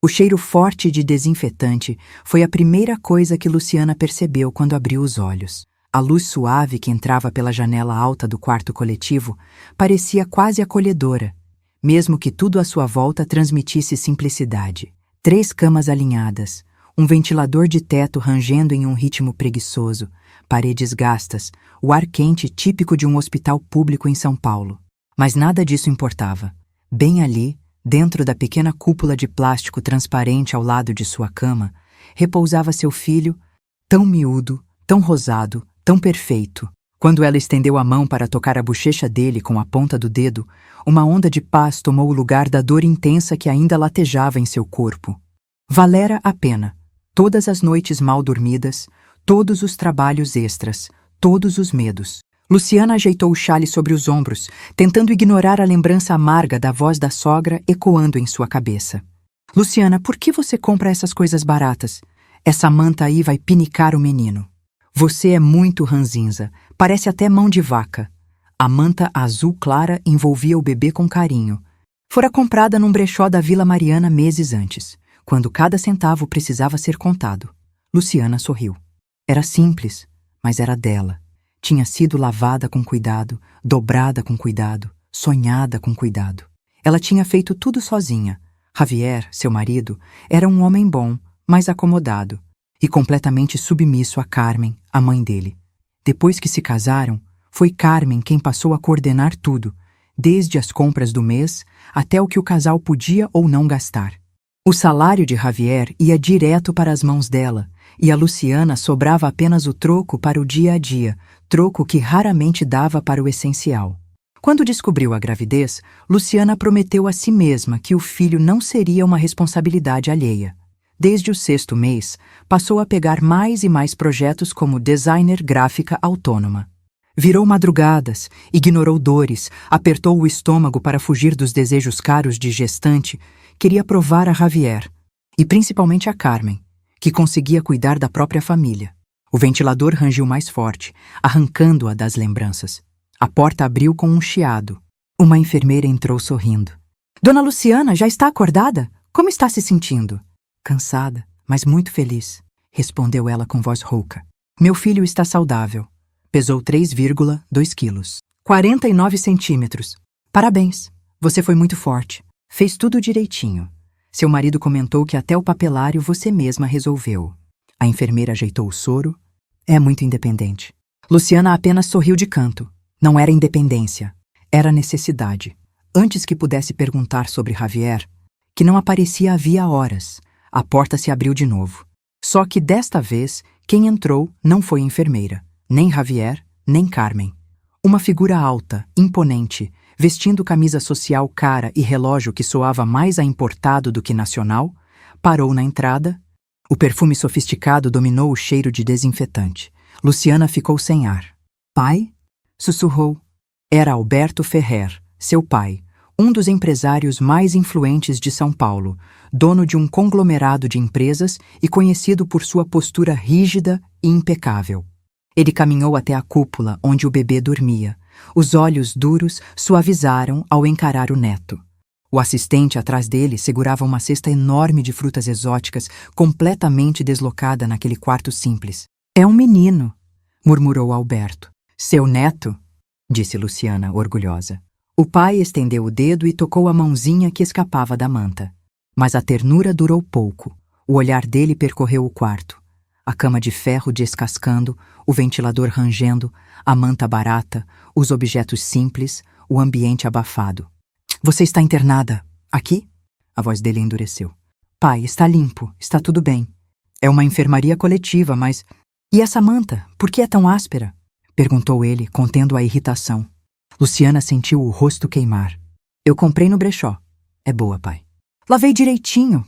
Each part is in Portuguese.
O cheiro forte de desinfetante foi a primeira coisa que Luciana percebeu quando abriu os olhos. A luz suave que entrava pela janela alta do quarto coletivo parecia quase acolhedora, mesmo que tudo à sua volta transmitisse simplicidade. 3 camas alinhadas, um ventilador de teto rangendo em um ritmo preguiçoso, paredes gastas, o ar quente típico de um hospital público em São Paulo. Mas nada disso importava. Bem ali, dentro da pequena cúpula de plástico transparente ao lado de sua cama, repousava seu filho, tão miúdo, tão rosado, tão perfeito. Quando ela estendeu a mão para tocar a bochecha dele com a ponta do dedo, uma onda de paz tomou o lugar da dor intensa que ainda latejava em seu corpo. Valera a pena. Todas as noites mal dormidas, todos os trabalhos extras, todos os medos. Luciana ajeitou o chale sobre os ombros, tentando ignorar a lembrança amarga da voz da sogra ecoando em sua cabeça. Luciana, por que você compra essas coisas baratas? Essa manta aí vai pinicar o menino. Você é muito ranzinza, parece até mão de vaca. A manta azul clara envolvia o bebê com carinho. Fora comprada num brechó da Vila Mariana meses antes, quando cada centavo precisava ser contado. Luciana sorriu. Era simples, mas era dela. Tinha sido lavada com cuidado, dobrada com cuidado, sonhada com cuidado. Ela tinha feito tudo sozinha. Javier, seu marido, era um homem bom, mas acomodado, e completamente submisso a Carmen, a mãe dele. Depois que se casaram, foi Carmen quem passou a coordenar tudo, desde as compras do mês até o que o casal podia ou não gastar. O salário de Javier ia direto para as mãos dela, e a Luciana sobrava apenas o troco para o dia a dia, troco que raramente dava para o essencial. Quando descobriu a gravidez, Luciana prometeu a si mesma que o filho não seria uma responsabilidade alheia. Desde o 6º mês, passou a pegar mais e mais projetos como designer gráfica autônoma. Virou madrugadas, ignorou dores, apertou o estômago para fugir dos desejos caros de gestante, queria provar a Javier, e principalmente a Carmen, que conseguia cuidar da própria família. O ventilador rangiu mais forte, arrancando-a das lembranças. A porta abriu com um chiado. Uma enfermeira entrou sorrindo. Dona Luciana, já está acordada? Como está se sentindo? Cansada, mas muito feliz, respondeu ela com voz rouca. Meu filho está saudável. Pesou 3,2 quilos. 49 centímetros. Parabéns, você foi muito forte. Fez tudo direitinho. Seu marido comentou que até o papelário você mesma resolveu. A enfermeira ajeitou o soro. É muito independente. Luciana apenas sorriu de canto. Não era independência. Era necessidade. Antes que pudesse perguntar sobre Javier, que não aparecia havia horas, a porta se abriu de novo. Só que desta vez, quem entrou não foi a enfermeira, nem Javier, nem Carmen. Uma figura alta, imponente, vestindo camisa social cara e relógio que soava mais a importado do que nacional, parou na entrada. O perfume sofisticado dominou o cheiro de desinfetante. Luciana ficou sem ar. Pai? Sussurrou. Era Alberto Ferrer, seu pai, um dos empresários mais influentes de São Paulo, dono de um conglomerado de empresas e conhecido por sua postura rígida e impecável. Ele caminhou até a cúpula onde o bebê dormia. Os olhos duros suavizaram ao encarar o neto. O assistente atrás dele segurava uma cesta enorme de frutas exóticas, completamente deslocada naquele quarto simples. É um menino, murmurou Alberto. Seu neto? Disse Luciana, orgulhosa. O pai estendeu o dedo e tocou a mãozinha que escapava da manta. Mas a ternura durou pouco. O olhar dele percorreu o quarto. A cama de ferro descascando, o ventilador rangendo, a manta barata, os objetos simples, o ambiente abafado. Você está internada. Aqui? A voz dele endureceu. Pai, está limpo, está tudo bem. É uma enfermaria coletiva, mas... E essa manta, por que é tão áspera? Perguntou ele, contendo a irritação. Luciana sentiu o rosto queimar. Eu comprei no brechó. É boa, pai. Lavei direitinho.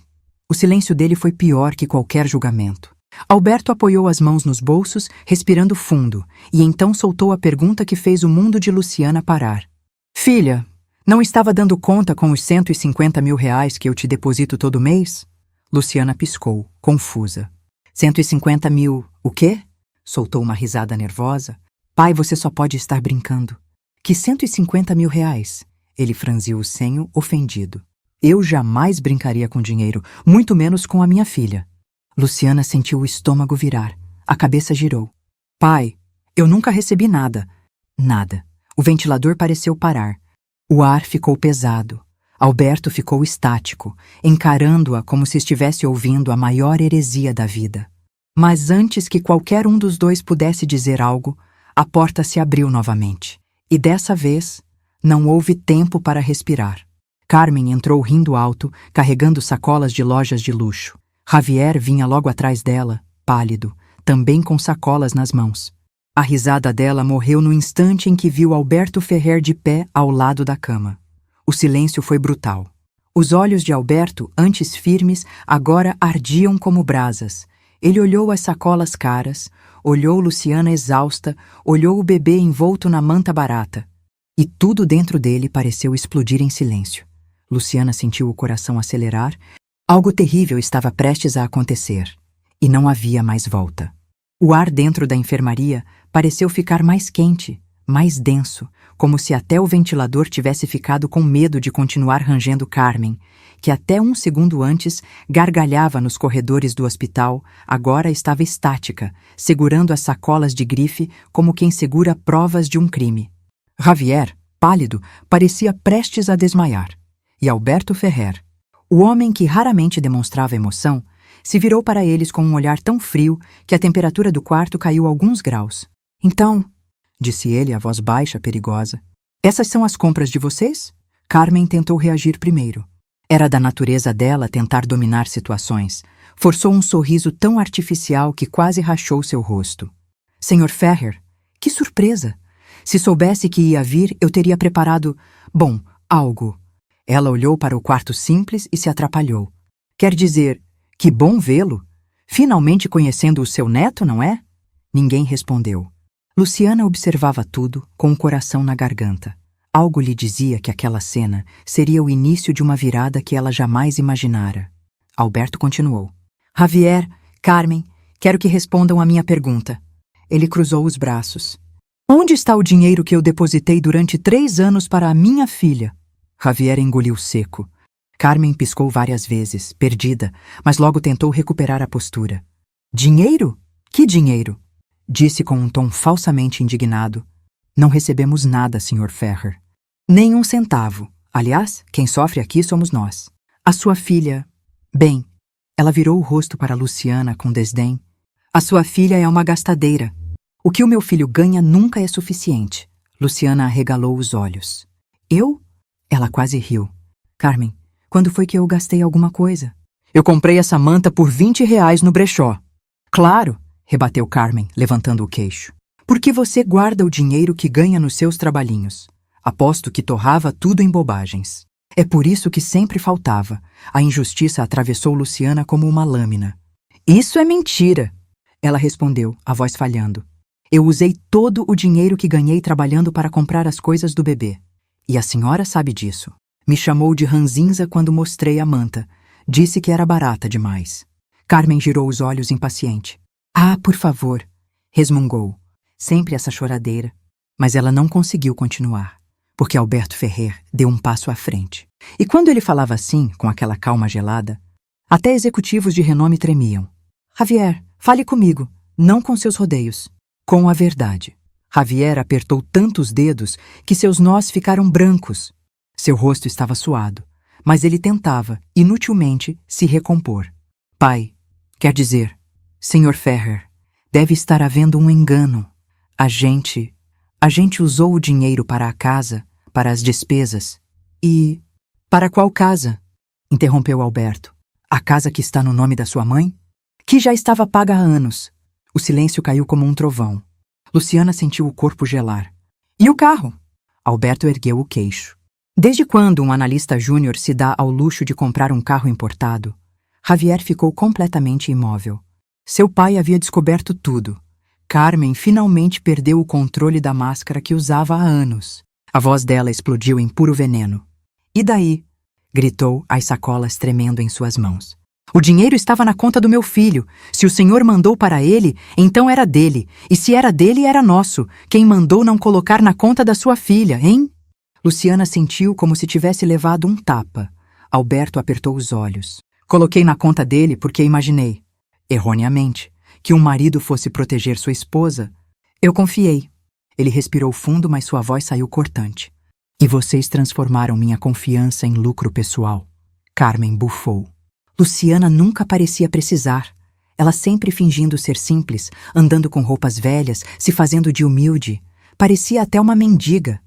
O silêncio dele foi pior que qualquer julgamento. Alberto apoiou as mãos nos bolsos, respirando fundo, e então soltou a pergunta que fez o mundo de Luciana parar. Filha, não estava dando conta com os 150 mil reais que eu te deposito todo mês? Luciana piscou, confusa. 150 mil, o quê? Soltou uma risada nervosa. Pai, você só pode estar brincando. Que 150 mil reais? Ele franziu o senho, ofendido. Eu jamais brincaria com dinheiro, muito menos com a minha filha. Luciana sentiu o estômago virar. A cabeça girou. Pai, eu nunca recebi nada. Nada. O ventilador pareceu parar. O ar ficou pesado. Alberto ficou estático, encarando-a como se estivesse ouvindo a maior heresia da vida. Mas antes que qualquer um dos dois pudesse dizer algo, a porta se abriu novamente. E dessa vez, não houve tempo para respirar. Carmen entrou rindo alto, carregando sacolas de lojas de luxo. Javier vinha logo atrás dela, pálido, também com sacolas nas mãos. A risada dela morreu no instante em que viu Alberto Ferrer de pé ao lado da cama. O silêncio foi brutal. Os olhos de Alberto, antes firmes, agora ardiam como brasas. Ele olhou as sacolas caras, olhou Luciana exausta, olhou o bebê envolto na manta barata. E tudo dentro dele pareceu explodir em silêncio. Luciana sentiu o coração acelerar. Algo terrível estava prestes a acontecer. E não havia mais volta. O ar dentro da enfermaria pareceu ficar mais quente, mais denso, como se até o ventilador tivesse ficado com medo de continuar rangendo Carmen, que até um segundo antes gargalhava nos corredores do hospital, agora estava estática, segurando as sacolas de grife como quem segura provas de um crime. Javier, pálido, parecia prestes a desmaiar. E Alberto Ferrer, o homem que raramente demonstrava emoção, se virou para eles com um olhar tão frio que a temperatura do quarto caiu alguns graus. Então, disse ele, a voz baixa, perigosa, essas são as compras de vocês? Carmen tentou reagir primeiro. Era da natureza dela tentar dominar situações. Forçou um sorriso tão artificial que quase rachou seu rosto. Senhor Ferrer, que surpresa! Se soubesse que ia vir, eu teria preparado, bom, algo. Ela olhou para o quarto simples e se atrapalhou. Quer dizer, que bom vê-lo! Finalmente conhecendo o seu neto, não é? Ninguém respondeu. Luciana observava tudo, com o coração na garganta. Algo lhe dizia que aquela cena seria o início de uma virada que ela jamais imaginara. Alberto continuou. Javier, Carmen, quero que respondam à minha pergunta. Ele cruzou os braços. Onde está o dinheiro que eu depositei durante 3 anos para a minha filha? Javier engoliu seco. Carmen piscou várias vezes, perdida, mas logo tentou recuperar a postura. Dinheiro? Que dinheiro? Disse com um tom falsamente indignado. Não recebemos nada, Sr. Ferrer. Nem um centavo. Aliás, quem sofre aqui somos nós. A sua filha... Bem, ela virou o rosto para Luciana com desdém. A sua filha é uma gastadeira. O que o meu filho ganha nunca é suficiente. Luciana arregalou os olhos. Eu? Ela quase riu. Carmen, quando foi que eu gastei alguma coisa? Eu comprei essa manta por R$ 20 no brechó. Claro, rebateu Carmen, levantando o queixo. Por que você guarda o dinheiro que ganha nos seus trabalhinhos? Aposto que torrava tudo em bobagens. É por isso que sempre faltava. A injustiça atravessou Luciana como uma lâmina. Isso é mentira, ela respondeu, a voz falhando. Eu usei todo o dinheiro que ganhei trabalhando para comprar as coisas do bebê. E a senhora sabe disso. Me chamou de ranzinza quando mostrei a manta. Disse que era barata demais. Carmen girou os olhos impaciente. Ah, por favor, resmungou. Sempre essa choradeira. Mas ela não conseguiu continuar, porque Alberto Ferrer deu um passo à frente. E quando ele falava assim, com aquela calma gelada, até executivos de renome tremiam. Javier, fale comigo, não com seus rodeios. Com a verdade. Javier apertou tantos dedos que seus nós ficaram brancos. Seu rosto estava suado, mas ele tentava, inutilmente, se recompor. Pai, quer dizer, Sr. Ferrer, deve estar havendo um engano. A gente usou o dinheiro para a casa, para as despesas. E... Para qual casa? Interrompeu Alberto. A casa que está no nome da sua mãe? Que já estava paga há anos. O silêncio caiu como um trovão. Luciana sentiu o corpo gelar. E o carro? Alberto ergueu o queixo. Desde quando um analista júnior se dá ao luxo de comprar um carro importado? Javier ficou completamente imóvel. Seu pai havia descoberto tudo. Carmen finalmente perdeu o controle da máscara que usava há anos. A voz dela explodiu em puro veneno. E daí? Gritou, as sacolas tremendo em suas mãos. O dinheiro estava na conta do meu filho. Se o senhor mandou para ele, então era dele. E se era dele, era nosso. Quem mandou não colocar na conta da sua filha, hein? Luciana sentiu como se tivesse levado um tapa. Alberto apertou os olhos. Coloquei na conta dele porque imaginei, erroneamente, que um marido fosse proteger sua esposa. Eu confiei. Ele respirou fundo, mas sua voz saiu cortante. E vocês transformaram minha confiança em lucro pessoal. Carmen bufou. Luciana nunca parecia precisar. Ela sempre fingindo ser simples, andando com roupas velhas, se fazendo de humilde. Parecia até uma mendiga.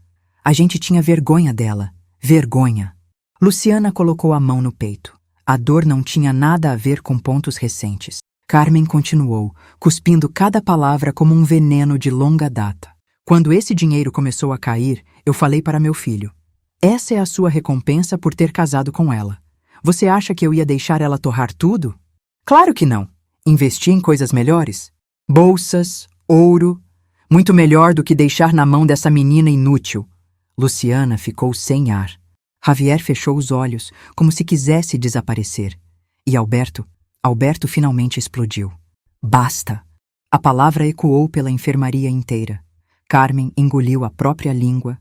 A gente tinha vergonha dela. Vergonha. Luciana colocou a mão no peito. A dor não tinha nada a ver com pontos recentes. Carmen continuou, cuspindo cada palavra como um veneno de longa data. Quando esse dinheiro começou a cair, eu falei para meu filho: essa é a sua recompensa por ter casado com ela. Você acha que eu ia deixar ela torrar tudo? Claro que não. Investi em coisas melhores. Bolsas, ouro. Muito melhor do que deixar na mão dessa menina inútil. Luciana ficou sem ar. Javier fechou os olhos, como se quisesse desaparecer. E Alberto finalmente explodiu. Basta! A palavra ecoou pela enfermaria inteira. Carmen engoliu a própria língua.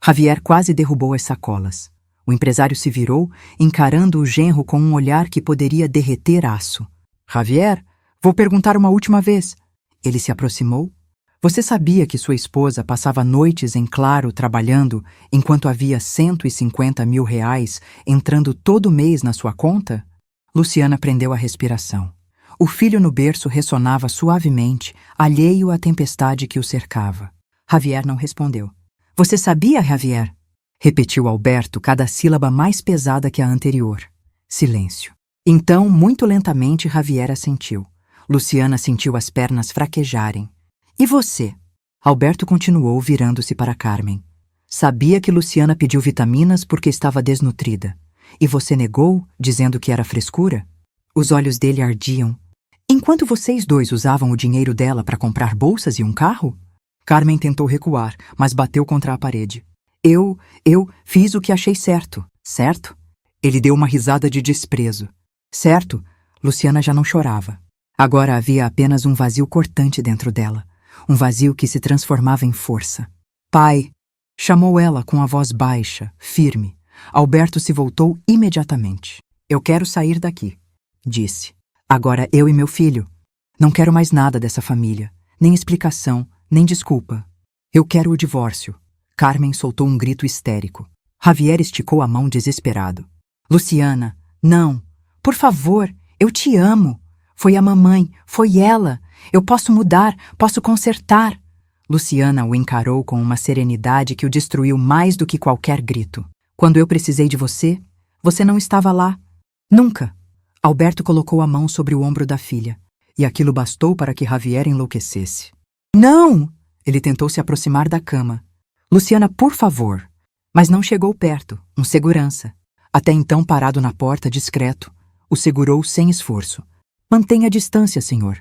Javier quase derrubou as sacolas. O empresário se virou, encarando o genro com um olhar que poderia derreter aço. Javier, vou perguntar uma última vez. Ele se aproximou. Você sabia que sua esposa passava noites em claro trabalhando enquanto havia R$150 mil entrando todo mês na sua conta? Luciana prendeu a respiração. O filho no berço ressonava suavemente, alheio à tempestade que o cercava. Javier não respondeu. Você sabia, Javier? Repetiu Alberto, cada sílaba mais pesada que a anterior. Silêncio. Então, muito lentamente, Javier assentiu. Luciana sentiu as pernas fraquejarem. E você? Alberto continuou, virando-se para Carmen. Sabia que Luciana pediu vitaminas porque estava desnutrida. E você negou, dizendo que era frescura? Os olhos dele ardiam. Enquanto vocês dois usavam o dinheiro dela para comprar bolsas e um carro? Carmen tentou recuar, mas bateu contra a parede. Eu fiz o que achei certo, certo? Ele deu uma risada de desprezo. Certo? Luciana já não chorava. Agora havia apenas um vazio cortante dentro dela. Um vazio que se transformava em força. Pai! Chamou ela com a voz baixa, firme. Alberto se voltou imediatamente. Eu quero sair daqui, disse. Agora eu e meu filho. Não quero mais nada dessa família. Nem explicação, nem desculpa. Eu quero o divórcio. Carmen soltou um grito histérico. Javier esticou a mão desesperado. Luciana, não. Por favor, eu te amo. Foi a mamãe, foi ela. Eu posso mudar, posso consertar. Luciana o encarou com uma serenidade que o destruiu mais do que qualquer grito. Quando eu precisei de você, você não estava lá. Nunca. Alberto colocou a mão sobre o ombro da filha, e aquilo bastou para que Javier enlouquecesse. Não! Ele tentou se aproximar da cama. Luciana, por favor. Mas não chegou perto, um segurança. Até então parado na porta, discreto, o segurou sem esforço. Mantenha a distância, senhor.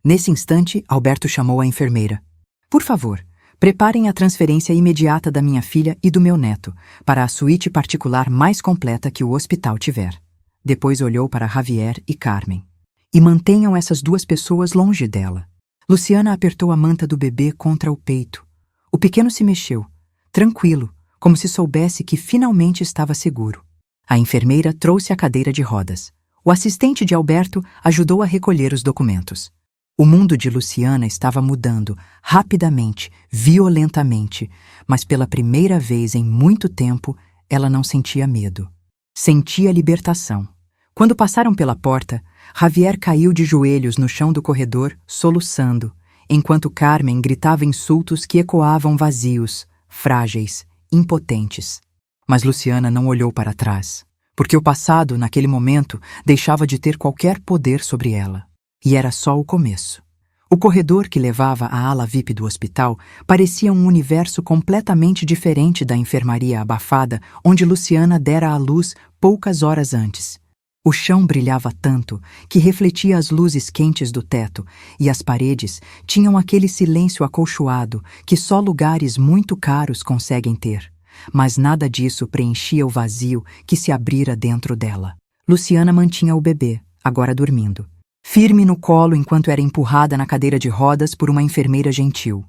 Nesse instante, Alberto chamou a enfermeira. Por favor, preparem a transferência imediata da minha filha e do meu neto para a suíte particular mais completa que o hospital tiver. Depois olhou para Javier e Carmen. E mantenham essas duas pessoas longe dela. Luciana apertou a manta do bebê contra o peito. O pequeno se mexeu, tranquilo, como se soubesse que finalmente estava seguro. A enfermeira trouxe a cadeira de rodas. O assistente de Alberto ajudou a recolher os documentos. O mundo de Luciana estava mudando, rapidamente, violentamente, mas pela primeira vez em muito tempo, ela não sentia medo. Sentia libertação. Quando passaram pela porta, Javier caiu de joelhos no chão do corredor, soluçando, enquanto Carmen gritava insultos que ecoavam vazios, frágeis, impotentes. Mas Luciana não olhou para trás, porque o passado, naquele momento, deixava de ter qualquer poder sobre ela. E era só o começo. O corredor que levava à ala VIP do hospital parecia um universo completamente diferente da enfermaria abafada onde Luciana dera à luz poucas horas antes. O chão brilhava tanto que refletia as luzes quentes do teto e as paredes tinham aquele silêncio acolchoado que só lugares muito caros conseguem ter. Mas nada disso preenchia o vazio que se abrira dentro dela. Luciana mantinha o bebê, agora dormindo, firme no colo enquanto era empurrada na cadeira de rodas por uma enfermeira gentil.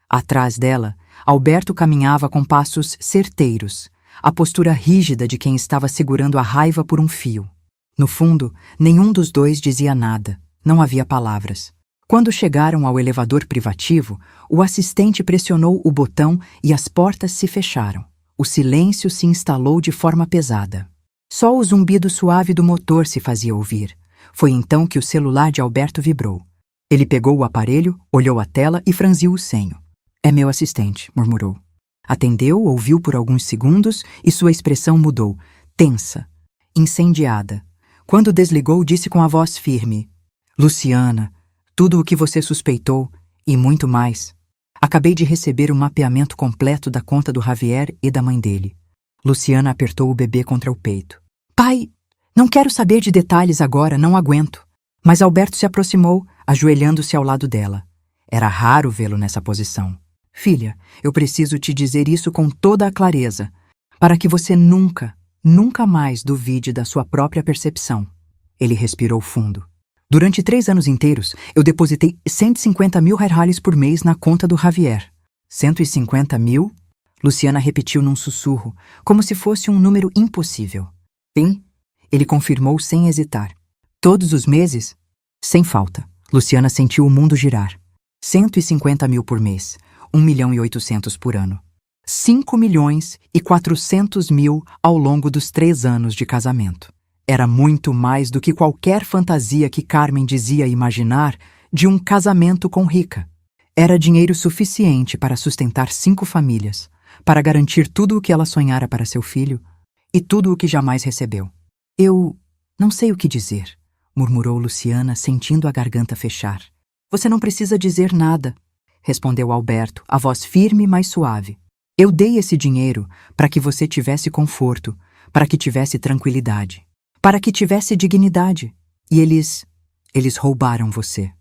Atrás dela, Alberto caminhava com passos certeiros, a postura rígida de quem estava segurando a raiva por um fio. No fundo, nenhum dos dois dizia nada, não havia palavras. Quando chegaram ao elevador privativo, o assistente pressionou o botão e as portas se fecharam. O silêncio se instalou de forma pesada. Só o zumbido suave do motor se fazia ouvir. Foi então que o celular de Alberto vibrou. Ele pegou o aparelho, olhou a tela e franziu o senho. "É meu assistente", murmurou. Atendeu, ouviu por alguns segundos e sua expressão mudou, tensa, incendiada. Quando desligou, disse com a voz firme: "Luciana, tudo o que você suspeitou e muito mais. Acabei de receber um mapeamento completo da conta do Javier e da mãe dele." Luciana apertou o bebê contra o peito. "Pai, não quero saber de detalhes agora, não aguento." Mas Alberto se aproximou, ajoelhando-se ao lado dela. Era raro vê-lo nessa posição. "Filha, eu preciso te dizer isso com toda a clareza, para que você nunca, nunca mais duvide da sua própria percepção." Ele respirou fundo. "Durante 3 anos inteiros, eu depositei 150 mil reais por mês na conta do Javier." 150 mil? Luciana repetiu num sussurro, como se fosse um número impossível. "Sim?" Ele confirmou sem hesitar. "Todos os meses?" Sem falta. Luciana sentiu o mundo girar. 150 mil por mês. 1.800.000 por ano. 5.400.000 ao longo dos 3 anos de casamento. Era muito mais do que qualquer fantasia que Carmen dizia imaginar de um casamento com Rica. Era dinheiro suficiente para sustentar 5 famílias, para garantir tudo o que ela sonhara para seu filho e tudo o que jamais recebeu. "Eu não sei o que dizer", murmurou Luciana, sentindo a garganta fechar. "Você não precisa dizer nada", respondeu Alberto, a voz firme, mas suave. "Eu dei esse dinheiro para que você tivesse conforto, para que tivesse tranquilidade, para que tivesse dignidade. E eles roubaram você.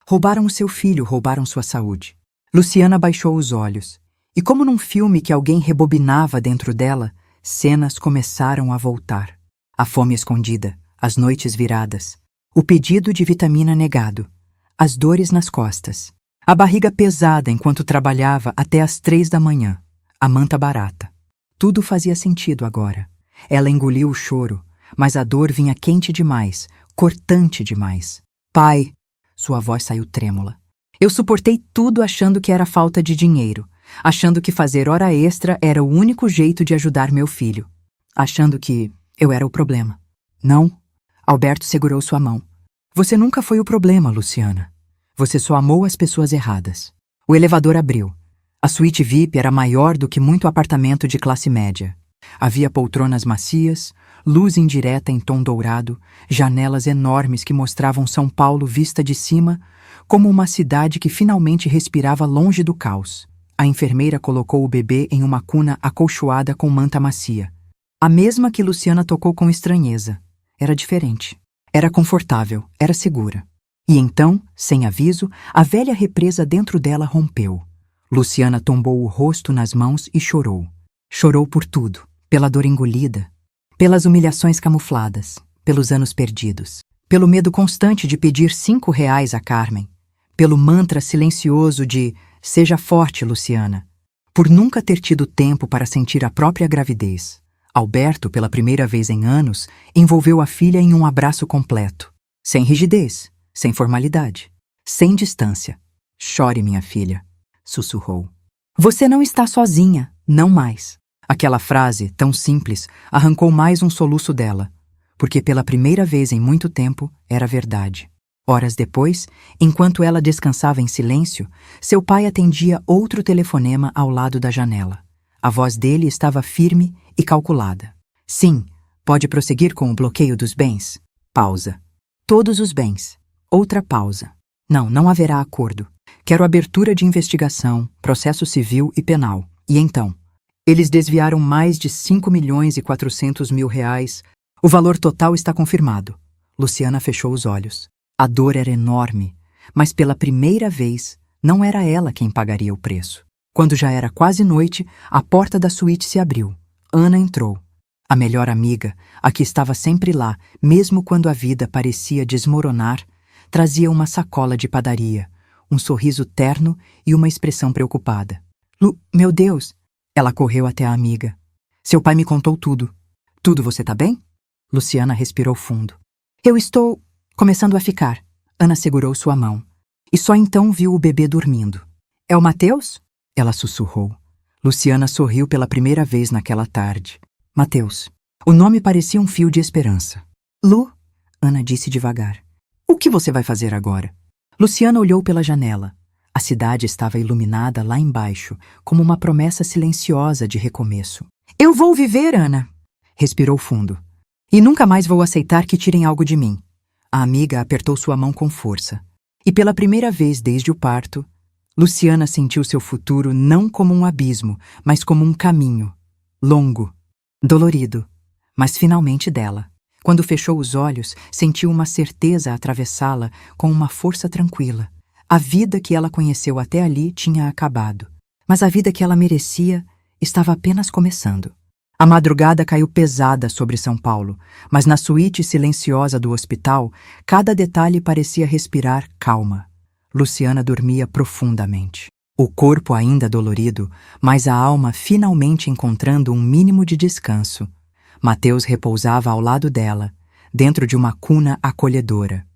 Roubaram o seu filho, roubaram sua saúde." Luciana baixou os olhos. E como num filme que alguém rebobinava dentro dela, cenas começaram a voltar. A fome escondida, as noites viradas, o pedido de vitamina negado, as dores nas costas, a barriga pesada enquanto trabalhava até às 3 da manhã, a manta barata. Tudo fazia sentido agora. Ela engoliu o choro, mas a dor vinha quente demais, cortante demais. "Pai", sua voz saiu trêmula. "Eu suportei tudo achando que era falta de dinheiro, achando que fazer hora extra era o único jeito de ajudar meu filho, achando que eu era o problema." "Não." Alberto segurou sua mão. "Você nunca foi o problema, Luciana. Você só amou as pessoas erradas." O elevador abriu. A suíte VIP era maior do que muito apartamento de classe média. Havia poltronas macias, luz indireta em tom dourado, janelas enormes que mostravam São Paulo vista de cima, como uma cidade que finalmente respirava longe do caos. A enfermeira colocou o bebê em uma cuna acolchoada com manta macia. A mesma que Luciana tocou com estranheza. Era diferente. Era confortável, era segura. E então, sem aviso, a velha represa dentro dela rompeu. Luciana tombou o rosto nas mãos e chorou. Chorou por tudo, pela dor engolida, pelas humilhações camufladas, pelos anos perdidos, pelo medo constante de pedir 5 reais a Carmen, pelo mantra silencioso de "Seja forte, Luciana", por nunca ter tido tempo para sentir a própria gravidez. Alberto, pela primeira vez em anos, envolveu a filha em um abraço completo, sem rigidez, sem formalidade, sem distância. "Chore, minha filha", sussurrou. "Você não está sozinha, não mais." Aquela frase, tão simples, arrancou mais um soluço dela, porque pela primeira vez em muito tempo era verdade. Horas depois, enquanto ela descansava em silêncio, seu pai atendia outro telefonema ao lado da janela. A voz dele estava firme e calculada. "Sim, pode prosseguir com o bloqueio dos bens." Pausa. "Todos os bens." Outra pausa. "Não, não haverá acordo. Quero abertura de investigação, processo civil e penal." E então? Eles desviaram mais de 5.400.000 reais. O valor total está confirmado. Luciana fechou os olhos. A dor era enorme, mas pela primeira vez não era ela quem pagaria o preço. Quando já era quase noite, a porta da suíte se abriu. Ana entrou. A melhor amiga, a que estava sempre lá, mesmo quando a vida parecia desmoronar, trazia uma sacola de padaria, um sorriso terno e uma expressão preocupada. Meu Deus!" Ela correu até a amiga. Seu pai me contou tudo. Tudo, você tá bem? Luciana respirou fundo. Eu estou começando a ficar. Ana segurou sua mão. E só então viu o bebê dormindo. É o Mateus? Ela sussurrou. Luciana sorriu pela primeira vez naquela tarde. Mateus. O nome parecia um fio de esperança. Lu, Ana disse devagar. O que você vai fazer agora? Luciana olhou pela janela. A cidade estava iluminada lá embaixo, como uma promessa silenciosa de recomeço. Eu vou viver, Ana. Respirou fundo. E nunca mais vou aceitar que tirem algo de mim. A amiga apertou sua mão com força. E pela primeira vez desde o parto, Luciana sentiu seu futuro não como um abismo, mas como um caminho. Longo, dolorido, mas finalmente dela. Quando fechou os olhos, sentiu uma certeza atravessá-la com uma força tranquila. A vida que ela conheceu até ali tinha acabado, mas a vida que ela merecia estava apenas começando. A madrugada caiu pesada sobre São Paulo, mas na suíte silenciosa do hospital, cada detalhe parecia respirar calma. Luciana dormia profundamente. O corpo ainda dolorido, mas a alma finalmente encontrando um mínimo de descanso. Mateus repousava ao lado dela, dentro de uma cuna acolhedora.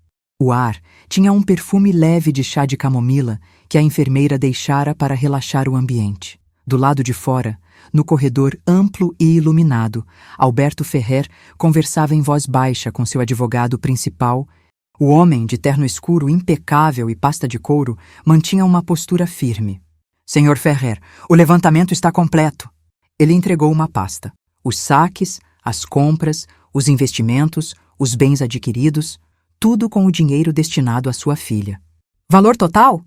O ar tinha um perfume leve de chá de camomila que a enfermeira deixara para relaxar o ambiente. Do lado de fora, no corredor amplo e iluminado, Alberto Ferrer conversava em voz baixa com seu advogado principal. O homem, de terno escuro impecável e pasta de couro, mantinha uma postura firme. Senhor Ferrer, o levantamento está completo. Ele entregou uma pasta. Os saques, as compras, os investimentos, os bens adquiridos, tudo com o dinheiro destinado à sua filha. Valor total?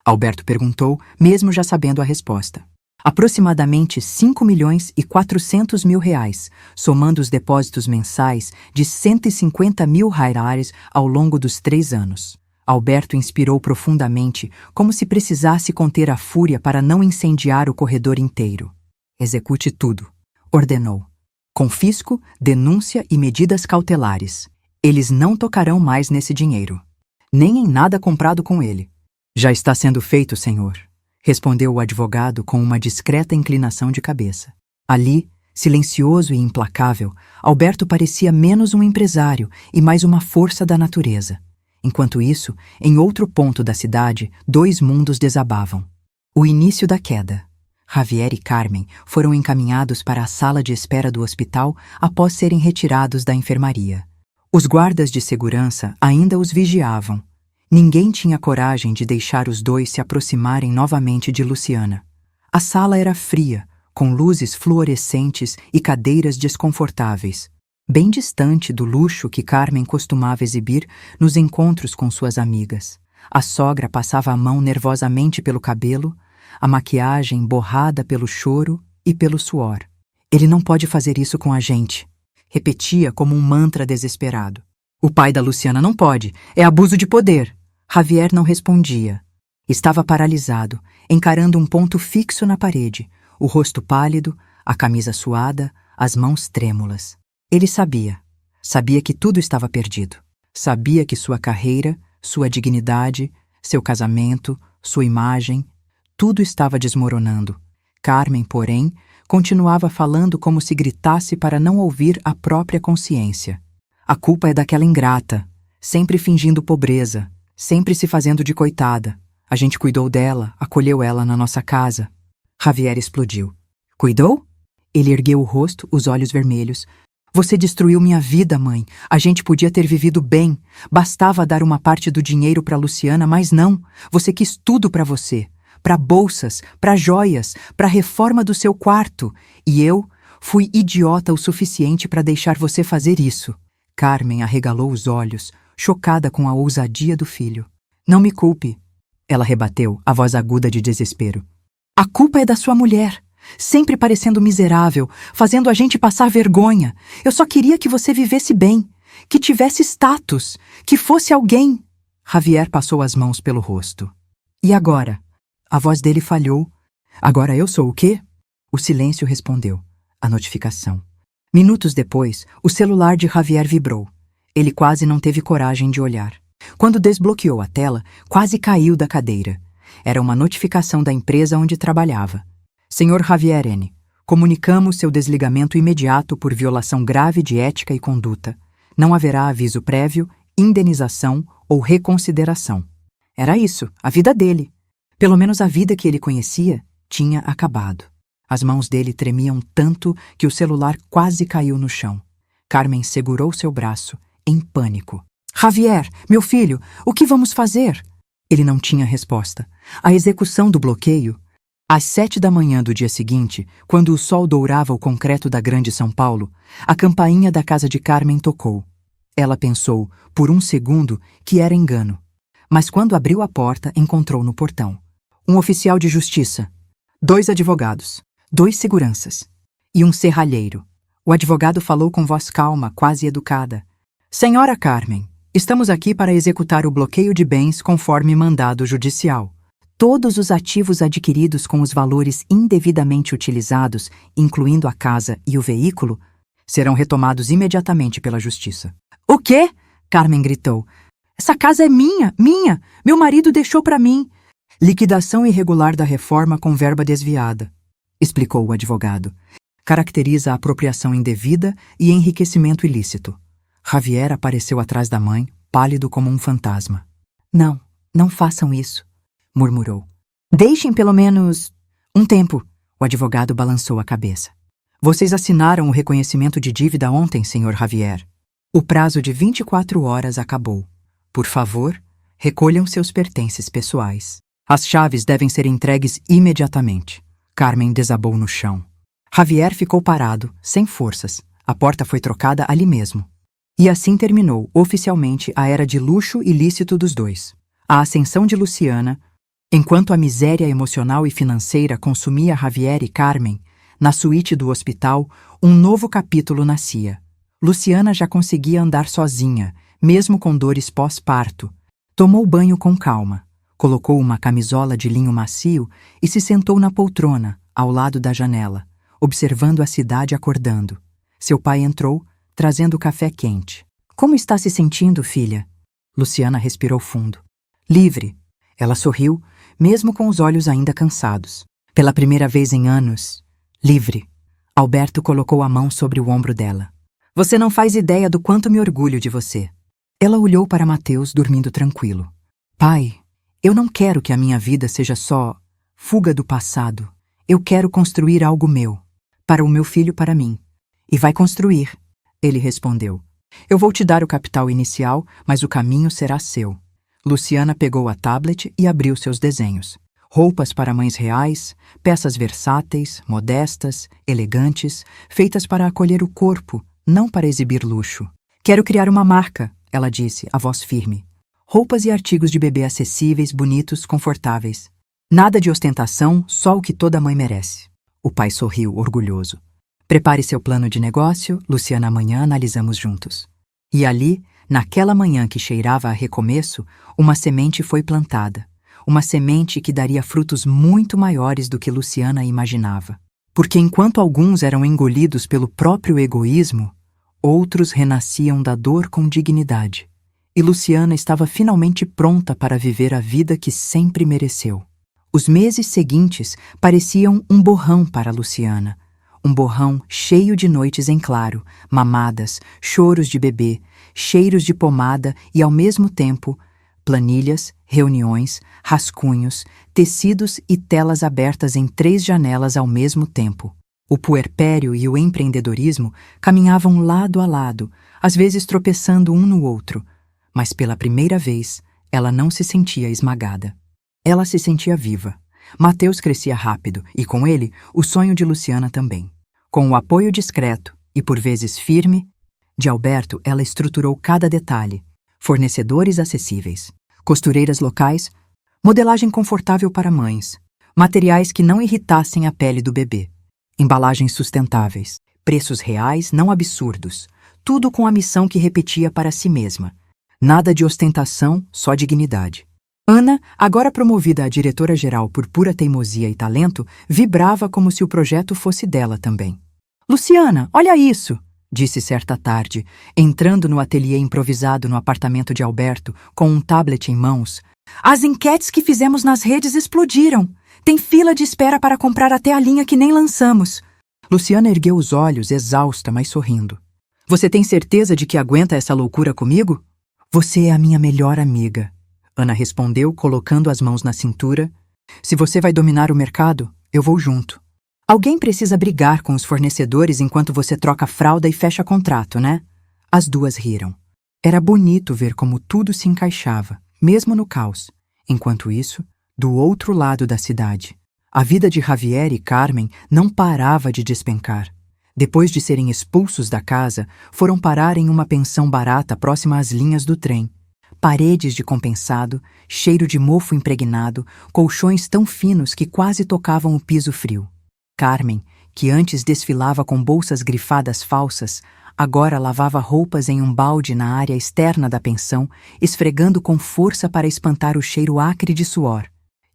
Alberto perguntou, mesmo já sabendo a resposta. Aproximadamente 5.400.000 reais, somando os depósitos mensais de 150.000 reais ao longo dos 3 anos. Alberto inspirou profundamente, como se precisasse conter a fúria para não incendiar o corredor inteiro. Execute tudo, ordenou. Confisco, denúncia e medidas cautelares. Eles não tocarão mais nesse dinheiro, nem em nada comprado com ele. Já está sendo feito, senhor, respondeu o advogado com uma discreta inclinação de cabeça. Ali, silencioso e implacável, Alberto parecia menos um empresário e mais uma força da natureza. Enquanto isso, em outro ponto da cidade, 2 mundos desabavam. O início da queda. Javier e Carmen foram encaminhados para a sala de espera do hospital após serem retirados da enfermaria. Os guardas de segurança ainda os vigiavam. Ninguém tinha coragem de deixar os 2 se aproximarem novamente de Luciana. A sala era fria, com luzes fluorescentes e cadeiras desconfortáveis, bem distante do luxo que Carmen costumava exibir nos encontros com suas amigas. A sogra passava a mão nervosamente pelo cabelo, a maquiagem borrada pelo choro e pelo suor. Ele não pode fazer isso com a gente, repetia como um mantra desesperado. O pai da Luciana não pode, é abuso de poder. Javier não respondia. Estava paralisado, encarando um ponto fixo na parede, o rosto pálido, a camisa suada, as mãos trêmulas. Ele sabia que tudo estava perdido. Sabia que sua carreira, sua dignidade, seu casamento, sua imagem, tudo estava desmoronando. Carmen, porém, continuava falando como se gritasse para não ouvir a própria consciência. A culpa é daquela ingrata, sempre fingindo pobreza, sempre se fazendo de coitada. A gente cuidou dela, acolheu ela na nossa casa. Javier explodiu. Cuidou? Ele ergueu o rosto, os olhos vermelhos. Você destruiu minha vida, mãe. A gente podia ter vivido bem. Bastava dar uma parte do dinheiro para Luciana, mas não. Você quis tudo para você. Para bolsas, para joias, para a reforma do seu quarto. E eu fui idiota o suficiente para deixar você fazer isso. Carmen arregalou os olhos, chocada com a ousadia do filho. Não me culpe, ela rebateu, a voz aguda de desespero. A culpa é da sua mulher, sempre parecendo miserável, fazendo a gente passar vergonha. Eu só queria que você vivesse bem, que tivesse status, que fosse alguém. Javier passou as mãos pelo rosto. E agora? A voz dele falhou. Agora eu sou o quê? O silêncio respondeu. A notificação. Minutos depois, o celular de Javier vibrou. Ele quase não teve coragem de olhar. Quando desbloqueou a tela, quase caiu da cadeira. Era uma notificação da empresa onde trabalhava. Senhor Javier N., Comunicamos seu desligamento imediato por violação grave de ética e conduta. Não haverá aviso prévio, indenização ou reconsideração. Era isso, a vida dele. Pelo menos a vida que ele conhecia tinha acabado. As mãos dele tremiam tanto que o celular quase caiu no chão. Carmen segurou seu braço, em pânico. Javier, meu filho, o que vamos fazer? Ele não tinha resposta. A execução do bloqueio. Às 7 da manhã do dia seguinte, quando o sol dourava o concreto da Grande São Paulo, a campainha da casa de Carmen tocou. Ela pensou, por um segundo, que era engano. Mas quando abriu a porta, encontrou no portão um oficial de justiça, 2 advogados, 2 seguranças e um serralheiro. O advogado falou com voz calma, quase educada. Senhora Carmen, estamos aqui para executar o bloqueio de bens conforme mandado judicial. Todos os ativos adquiridos com os valores indevidamente utilizados, incluindo a casa e o veículo, serão retomados imediatamente pela justiça. O quê? Carmen gritou. Essa casa é minha, minha! Meu marido deixou para mim. Liquidação irregular da reforma com verba desviada, explicou o advogado. Caracteriza a apropriação indevida e enriquecimento ilícito. Javier apareceu atrás da mãe, pálido como um fantasma. Não, não façam isso, murmurou. Deixem pelo menos um tempo. O advogado balançou a cabeça. Vocês assinaram o reconhecimento de dívida ontem, senhor Javier. O prazo de 24 horas acabou. Por favor, recolham seus pertences pessoais. As chaves devem ser entregues imediatamente. Carmen desabou no chão. Javier ficou parado, sem forças. A porta foi trocada ali mesmo. E assim terminou, oficialmente, a era de luxo ilícito dos dois. A ascensão de Luciana, enquanto a miséria emocional e financeira consumia Javier e Carmen, na suíte do hospital, um novo capítulo nascia. Luciana já conseguia andar sozinha, mesmo com dores pós-parto. Tomou banho com calma, colocou uma camisola de linho macio e se sentou na poltrona, ao lado da janela, observando a cidade acordando. Seu pai entrou, trazendo café quente. Como está se sentindo, filha? Luciana respirou fundo. Livre. Ela sorriu, mesmo com os olhos ainda cansados. Pela primeira vez em anos, livre. Alberto colocou a mão sobre o ombro dela. Você não faz ideia do quanto me orgulho de você. Ela olhou para Mateus dormindo tranquilo. Pai, eu não quero que a minha vida seja só fuga do passado. Eu quero construir algo meu. Para o meu filho, para mim. E vai construir, ele respondeu. Eu vou te dar o capital inicial, mas o caminho será seu. Luciana pegou a tablet e abriu seus desenhos. Roupas para mães reais, peças versáteis, modestas, elegantes, feitas para acolher o corpo, não para exibir luxo. Quero criar uma marca, ela disse, a voz firme. Roupas e artigos de bebê acessíveis, bonitos, confortáveis. Nada de ostentação, só o que toda mãe merece. O pai sorriu, orgulhoso. Prepare seu plano de negócio, Luciana, amanhã analisamos juntos. E ali, naquela manhã que cheirava a recomeço, uma semente foi plantada. Uma semente que daria frutos muito maiores do que Luciana imaginava. Porque enquanto alguns eram engolidos pelo próprio egoísmo, outros renasciam da dor com dignidade. E Luciana estava finalmente pronta para viver a vida que sempre mereceu. Os meses seguintes pareciam um borrão para Luciana. Um borrão cheio de noites em claro, mamadas, choros de bebê, cheiros de pomada e, ao mesmo tempo, planilhas, reuniões, rascunhos, tecidos e telas abertas em 3 janelas ao mesmo tempo. O puerpério e o empreendedorismo caminhavam lado a lado, às vezes tropeçando um no outro, mas pela primeira vez ela não se sentia esmagada. Ela se sentia viva. Mateus crescia rápido e, com ele, o sonho de Luciana também. Com o apoio discreto e, por vezes, firme, de Alberto, ela estruturou cada detalhe. Fornecedores acessíveis, costureiras locais, modelagem confortável para mães, materiais que não irritassem a pele do bebê, embalagens sustentáveis, preços reais, não absurdos, tudo com a missão que repetia para si mesma. Nada de ostentação, só dignidade. Ana, agora promovida a diretora-geral por pura teimosia e talento, vibrava como se o projeto fosse dela também. Luciana, olha isso! Disse certa tarde, entrando no ateliê improvisado no apartamento de Alberto, com um tablet em mãos. As enquetes que fizemos nas redes explodiram. Tem fila de espera para comprar até a linha que nem lançamos. Luciana ergueu os olhos, exausta, mas sorrindo. Você tem certeza de que aguenta essa loucura comigo? Você é a minha melhor amiga, Ana respondeu, colocando as mãos na cintura. Se você vai dominar o mercado, eu vou junto. Alguém precisa brigar com os fornecedores enquanto você troca fralda e fecha contrato, né? As duas riram. Era bonito ver como tudo se encaixava, mesmo no caos. Enquanto isso, do outro lado da cidade, a vida de Javier e Carmen não parava de despencar. Depois de serem expulsos da casa, foram parar em uma pensão barata próxima às linhas do trem. Paredes de compensado, cheiro de mofo impregnado, colchões tão finos que quase tocavam o piso frio. Carmen, que antes desfilava com bolsas grifadas falsas, agora lavava roupas em um balde na área externa da pensão, esfregando com força para espantar o cheiro acre de suor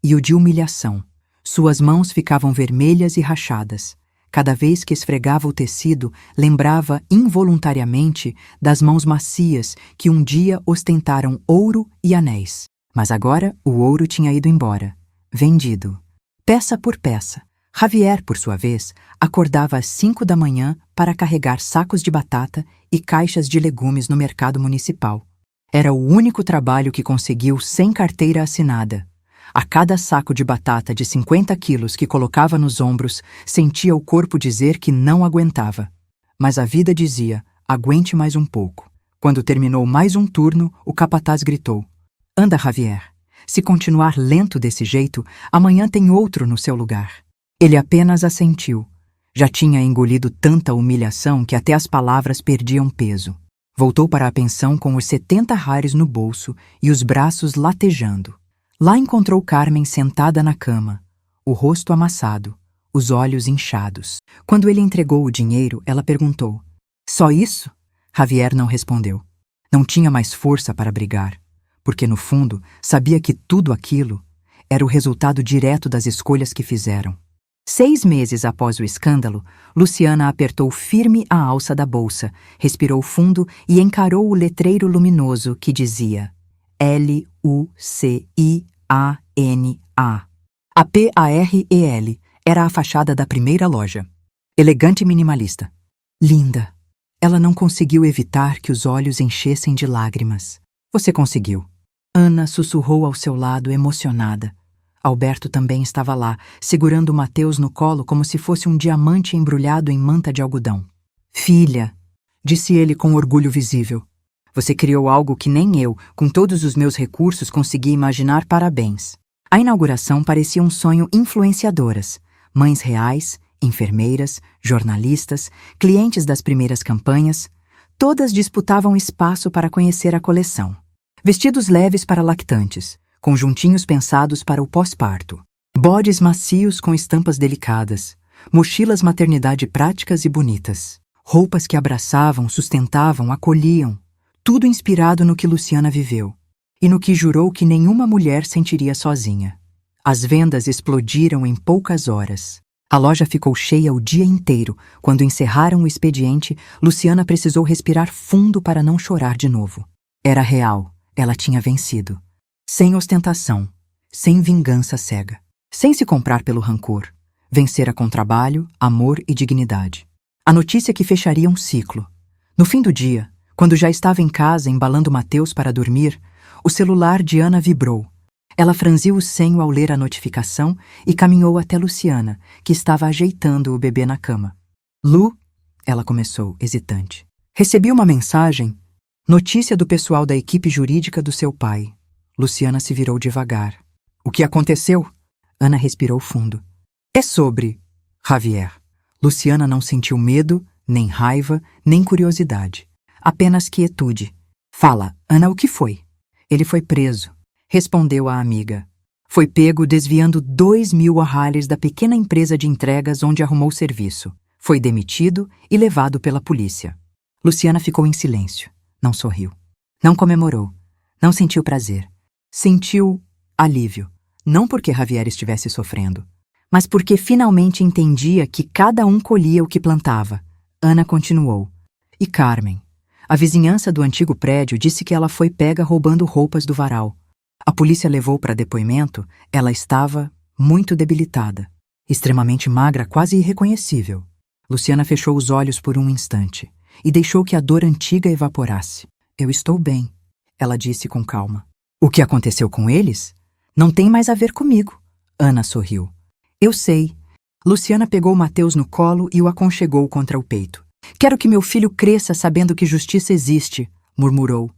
e o de humilhação. Suas mãos ficavam vermelhas e rachadas. Cada vez que esfregava o tecido, lembrava involuntariamente das mãos macias que um dia ostentaram ouro e anéis. Mas agora o ouro tinha ido embora, vendido, peça por peça. Javier, por sua vez, acordava às 5 da manhã para carregar sacos de batata e caixas de legumes no mercado municipal. Era o único trabalho que conseguiu sem carteira assinada. A cada saco de batata de 50 quilos que colocava nos ombros, sentia o corpo dizer que não aguentava. Mas a vida dizia, aguente mais um pouco. Quando terminou mais um turno, o capataz gritou, anda, Javier. Se continuar lento desse jeito, amanhã tem outro no seu lugar. Ele apenas assentiu. Já tinha engolido tanta humilhação que até as palavras perdiam peso. Voltou para a pensão com os 70 reais no bolso e os braços latejando. Lá encontrou Carmen sentada na cama, o rosto amassado, os olhos inchados. Quando ele entregou o dinheiro, ela perguntou, só isso? Javier não respondeu. Não tinha mais força para brigar, porque no fundo sabia que tudo aquilo era o resultado direto das escolhas que fizeram. 6 meses após o escândalo, Luciana apertou firme a alça da bolsa, respirou fundo e encarou o letreiro luminoso que dizia Luciana. A PAREL era a fachada da primeira loja. Elegante e minimalista. Linda. Ela não conseguiu evitar que os olhos enchessem de lágrimas. Você conseguiu. Ana sussurrou ao seu lado, emocionada. Alberto também estava lá, segurando Mateus no colo como se fosse um diamante embrulhado em manta de algodão. Filha, disse ele com orgulho visível. Você criou algo que nem eu, com todos os meus recursos, consegui imaginar. Parabéns. A inauguração parecia um sonho. Influenciadoras, mães reais, enfermeiras, jornalistas, clientes das primeiras campanhas, todas disputavam espaço para conhecer a coleção. Vestidos leves para lactantes, conjuntinhos pensados para o pós-parto, bodes macios com estampas delicadas, mochilas maternidade práticas e bonitas, roupas que abraçavam, sustentavam, acolhiam, tudo inspirado no que Luciana viveu e no que jurou que nenhuma mulher sentiria sozinha. As vendas explodiram em poucas horas. A loja ficou cheia o dia inteiro. Quando encerraram o expediente, Luciana precisou respirar fundo para não chorar de novo. Era real, ela tinha vencido. Sem ostentação, sem vingança cega, sem se comprar pelo rancor. Vencera com trabalho, amor e dignidade. A notícia que fecharia um ciclo. No fim do dia, quando já estava em casa embalando Mateus para dormir, o celular de Ana vibrou. Ela franziu o senho ao ler a notificação e caminhou até Luciana, que estava ajeitando o bebê na cama. Lu, ela começou, hesitante. Recebi uma mensagem. Notícia do pessoal da equipe jurídica do seu pai. Luciana se virou devagar. O que aconteceu? Ana respirou fundo. É sobre Javier. Luciana não sentiu medo, nem raiva, nem curiosidade. Apenas quietude. Fala, Ana, o que foi? Ele foi preso, respondeu a amiga. Foi pego desviando 2.000 reais da pequena empresa de entregas onde arrumou serviço. Foi demitido e levado pela polícia. Luciana ficou em silêncio. Não sorriu. Não comemorou. Não sentiu prazer. Sentiu alívio. Não porque Javier estivesse sofrendo, mas porque finalmente entendia que cada um colhia o que plantava. Ana continuou. E Carmen? A vizinhança do antigo prédio disse que ela foi pega roubando roupas do varal. A polícia levou para depoimento. Ela estava muito debilitada, extremamente magra, quase irreconhecível. Luciana fechou os olhos por um instante e deixou que a dor antiga evaporasse. Eu estou bem, ela disse com calma. O que aconteceu com eles? Não tem mais a ver comigo. Ana sorriu. Eu sei. Luciana pegou Mateus no colo e o aconchegou contra o peito. Quero que meu filho cresça sabendo que justiça existe, murmurou.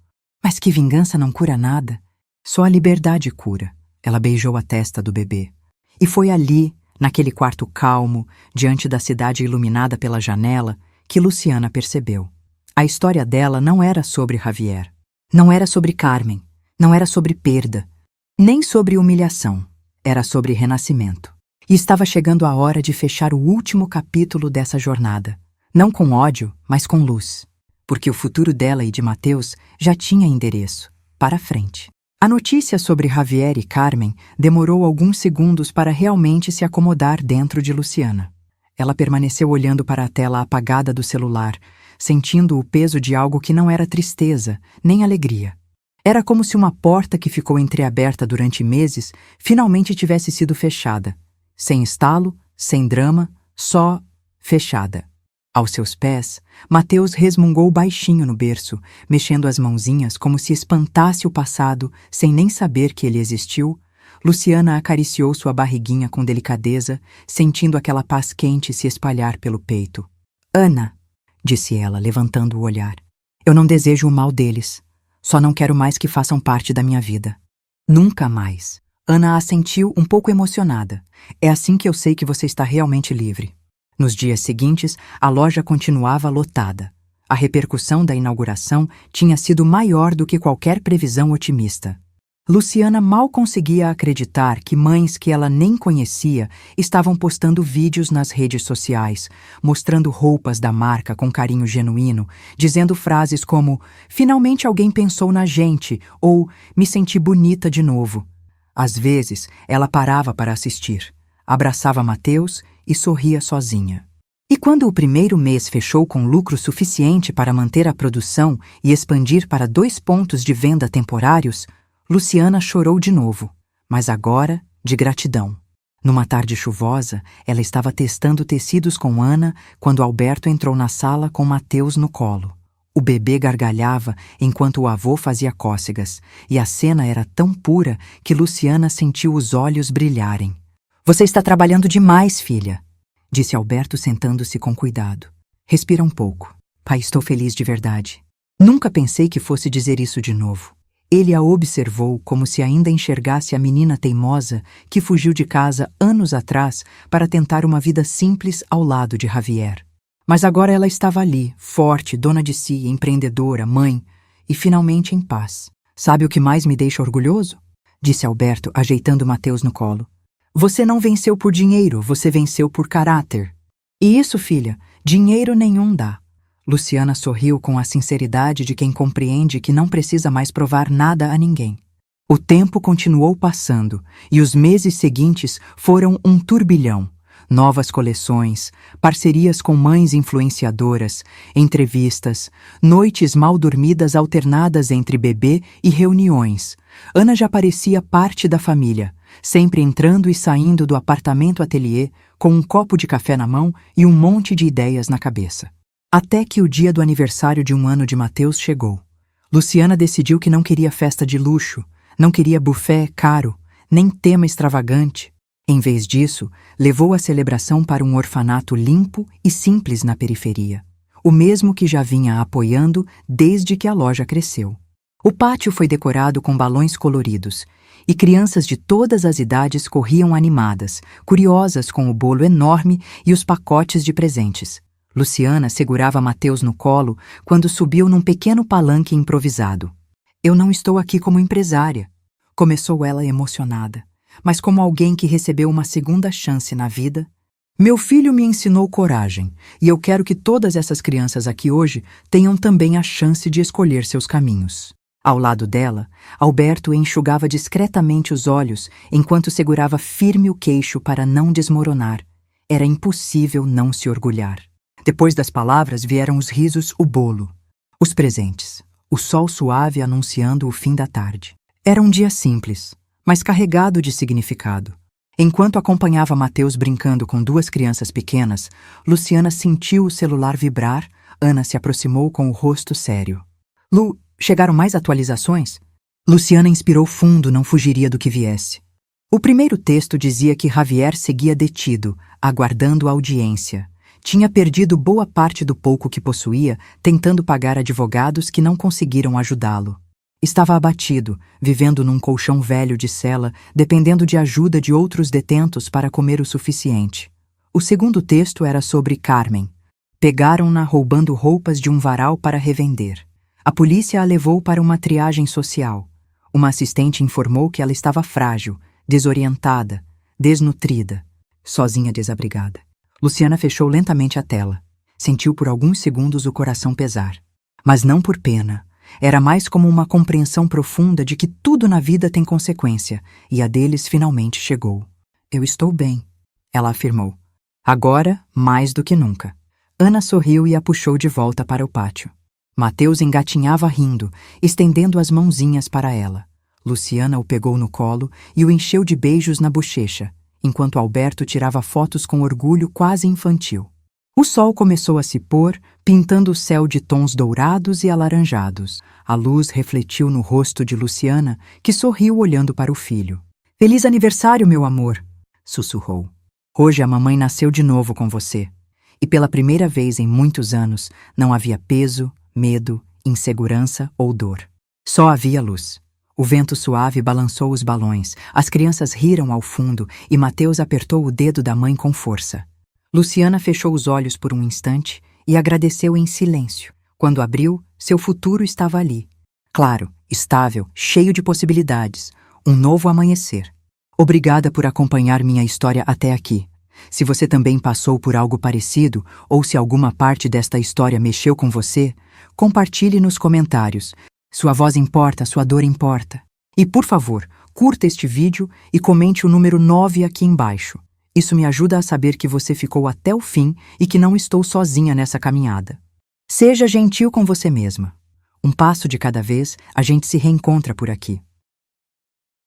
Mas que vingança não cura nada. Só a liberdade cura. Ela beijou a testa do bebê. E foi ali, naquele quarto calmo, diante da cidade iluminada pela janela, que Luciana percebeu. A história dela não era sobre Javier. Não era sobre Carmen. Não era sobre perda. Nem sobre humilhação. Era sobre renascimento. E estava chegando a hora de fechar o último capítulo dessa jornada. Não com ódio, mas com luz. Porque o futuro dela e de Mateus já tinha endereço. Para frente. A notícia sobre Javier e Carmen demorou alguns segundos para realmente se acomodar dentro de Luciana. Ela permaneceu olhando para a tela apagada do celular, sentindo o peso de algo que não era tristeza, nem alegria. Era como se uma porta que ficou entreaberta durante meses finalmente tivesse sido fechada. Sem estalo, sem drama, só fechada. Aos seus pés, Mateus resmungou baixinho no berço, mexendo as mãozinhas como se espantasse o passado, sem nem saber que ele existiu. Luciana acariciou sua barriguinha com delicadeza, sentindo aquela paz quente se espalhar pelo peito. Ana, disse ela, levantando o olhar, eu não desejo o mal deles. Só não quero mais que façam parte da minha vida. Nunca mais. Ana assentiu um pouco emocionada. É assim que eu sei que você está realmente livre. Nos dias seguintes, a loja continuava lotada. A repercussão da inauguração tinha sido maior do que qualquer previsão otimista. Luciana mal conseguia acreditar que mães que ela nem conhecia estavam postando vídeos nas redes sociais, mostrando roupas da marca com carinho genuíno, dizendo frases como "Finalmente alguém pensou na gente" ou "Me senti bonita de novo". Às vezes, ela parava para assistir, abraçava Mateus e sorria sozinha. E quando o primeiro mês fechou com lucro suficiente para manter a produção e expandir para 2 pontos de venda temporários, Luciana chorou de novo, mas agora de gratidão. Numa tarde chuvosa, ela estava testando tecidos com Ana quando Alberto entrou na sala com Mateus no colo. O bebê gargalhava enquanto o avô fazia cócegas, e a cena era tão pura que Luciana sentiu os olhos brilharem. Você está trabalhando demais, filha, disse Alberto sentando-se com cuidado. Respira um pouco. Pai, estou feliz de verdade. Nunca pensei que fosse dizer isso de novo. Ele a observou como se ainda enxergasse a menina teimosa que fugiu de casa anos atrás para tentar uma vida simples ao lado de Javier. Mas agora ela estava ali, forte, dona de si, empreendedora, mãe, e finalmente em paz. Sabe o que mais me deixa orgulhoso? Disse Alberto, ajeitando Mateus no colo. Você não venceu por dinheiro, você venceu por caráter. E isso, filha, dinheiro nenhum dá. Luciana sorriu com a sinceridade de quem compreende que não precisa mais provar nada a ninguém. O tempo continuou passando e os meses seguintes foram um turbilhão. Novas coleções, parcerias com mães influenciadoras, entrevistas, noites mal dormidas alternadas entre bebê e reuniões. Ana já parecia parte da família, sempre entrando e saindo do apartamento-ateliê com um copo de café na mão e um monte de ideias na cabeça. Até que o dia do aniversário de 1 ano de Mateus chegou. Luciana decidiu que não queria festa de luxo, não queria buffet caro, nem tema extravagante. Em vez disso, levou a celebração para um orfanato limpo e simples na periferia, o mesmo que já vinha apoiando desde que a loja cresceu. O pátio foi decorado com balões coloridos, e crianças de todas as idades corriam animadas, curiosas com o bolo enorme e os pacotes de presentes. Luciana segurava Mateus no colo quando subiu num pequeno palanque improvisado. Eu não estou aqui como empresária, começou ela emocionada, mas como alguém que recebeu uma segunda chance na vida. Meu filho me ensinou coragem, e eu quero que todas essas crianças aqui hoje tenham também a chance de escolher seus caminhos. Ao lado dela, Alberto enxugava discretamente os olhos enquanto segurava firme o queixo para não desmoronar. Era impossível não se orgulhar. Depois das palavras vieram os risos, o bolo, os presentes, o sol suave anunciando o fim da tarde. Era um dia simples, mas carregado de significado. Enquanto acompanhava Mateus brincando com duas crianças pequenas, Luciana sentiu o celular vibrar. Ana se aproximou com o rosto sério. Lu, chegaram mais atualizações? Luciana inspirou fundo, não fugiria do que viesse. O primeiro texto dizia que Javier seguia detido, aguardando audiência. Tinha perdido boa parte do pouco que possuía, tentando pagar advogados que não conseguiram ajudá-lo. Estava abatido, vivendo num colchão velho de cela, dependendo de ajuda de outros detentos para comer o suficiente. O segundo texto era sobre Carmen. Pegaram-na roubando roupas de um varal para revender. A polícia a levou para uma triagem social. Uma assistente informou que ela estava frágil, desorientada, desnutrida, sozinha desabrigada. Luciana fechou lentamente a tela. Sentiu por alguns segundos o coração pesar. Mas não por pena. Era mais como uma compreensão profunda de que tudo na vida tem consequência, e a deles finalmente chegou. Eu estou bem, ela afirmou. Agora, mais do que nunca. Ana sorriu e a puxou de volta para o pátio. Mateus engatinhava rindo, estendendo as mãozinhas para ela. Luciana o pegou no colo e o encheu de beijos na bochecha, enquanto Alberto tirava fotos com orgulho quase infantil. O sol começou a se pôr, pintando o céu de tons dourados e alaranjados. A luz refletiu no rosto de Luciana, que sorriu olhando para o filho. — Feliz aniversário, meu amor! Sussurrou. Hoje a mamãe nasceu de novo com você. E pela primeira vez em muitos anos, não havia peso, medo, insegurança ou dor. Só havia luz. O vento suave balançou os balões, as crianças riram ao fundo e Mateus apertou o dedo da mãe com força. Luciana fechou os olhos por um instante e agradeceu em silêncio. Quando abriu, seu futuro estava ali. Claro, estável, cheio de possibilidades. Um novo amanhecer. Obrigada por acompanhar minha história até aqui. Se você também passou por algo parecido ou se alguma parte desta história mexeu com você, compartilhe nos comentários. Sua voz importa, sua dor importa. E, por favor, curta este vídeo e comente o número 9 aqui embaixo. Isso me ajuda a saber que você ficou até o fim e que não estou sozinha nessa caminhada. Seja gentil com você mesma. Um passo de cada vez, a gente se reencontra por aqui.